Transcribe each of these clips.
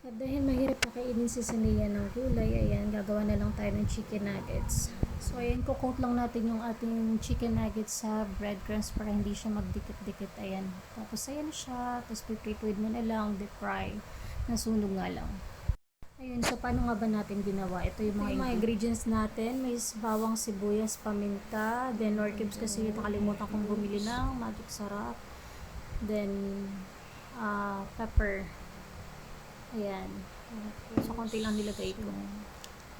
At dahil mahirap na kainin si Sania ng gulay, ayan, gagawa na lang tayo ng chicken nuggets. So, ayan, kukoat lang natin yung ating chicken nuggets sa breadcrumbs para hindi siya magdikit-dikit. Ayan. Tapos, ayan siya. Tapos, piprituid mo na lang, deep fry. Nasunog nga lang. Ayun, so paano nga ba natin ginawa? Ito yung mga ingredients natin. May bawang, sibuyas, paminta, then nor cubes kasi nakalimutan kong bumili ng Magic Sarap. Then, pepper. Ayan. So, konti lang nilagay ko.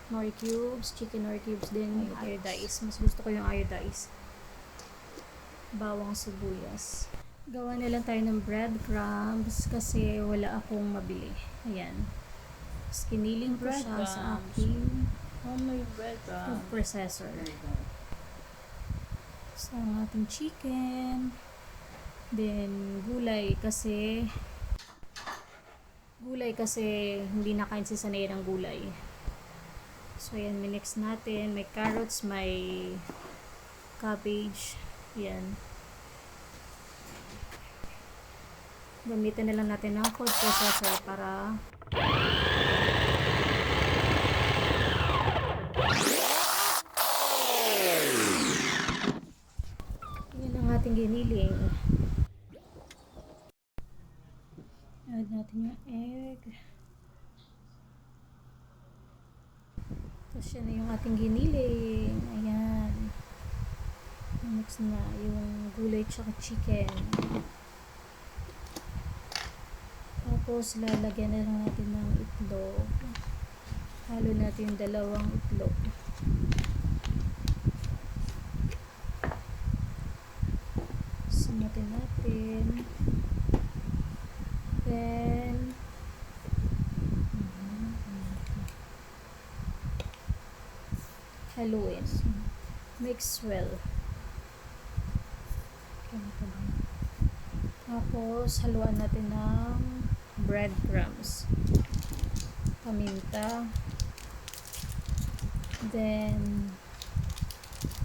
Nor cubes, chicken nor cubes, then iodized. Mas gusto ko yung iodized. Bawang, sibuyas. Gawa na lang tayo ng breadcrumbs kasi wala akong mabili. Ayan. Kiniling ko siya sa aking Homemade breadcrumbs. food processor. So, ang ating chicken. Then, gulay kasi hindi nakain si Sanay ng gulay. So, ayan, minix natin. May carrots, may cabbage. Ayan. Gamitin na lang natin ng food processor para yan ang ating giniling. Add natin yung egg. Tapos yan na yung ating giniling. Ayan. Mix na yung gulay tsaka chicken. Tapos lalagyan na lang natin ng itlog. Halo natin yung dalawang itlog. Sumatin natin. Then haluin. Mix well. Tapos haluan natin ng breadcrumbs, paminta, then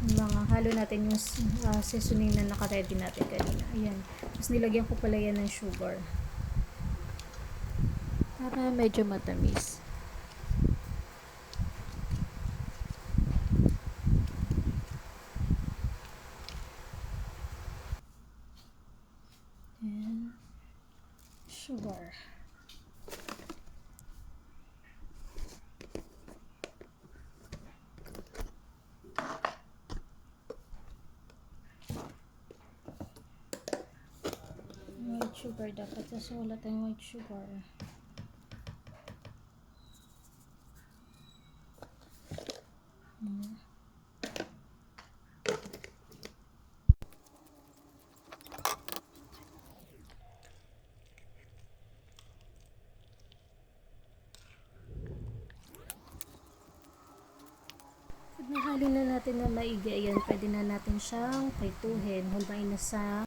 mga halo natin yung seasoning na naka-ready natin kanina. Ayan. Tapos nilagyan ko pala yan ng sugar para medyo matamis. And sugar. White sugar dapat sasulat ang white sugar. Pag nahalo na natin na maigi, ayan, pwede na natin siyang prituhin. Hulmain na sa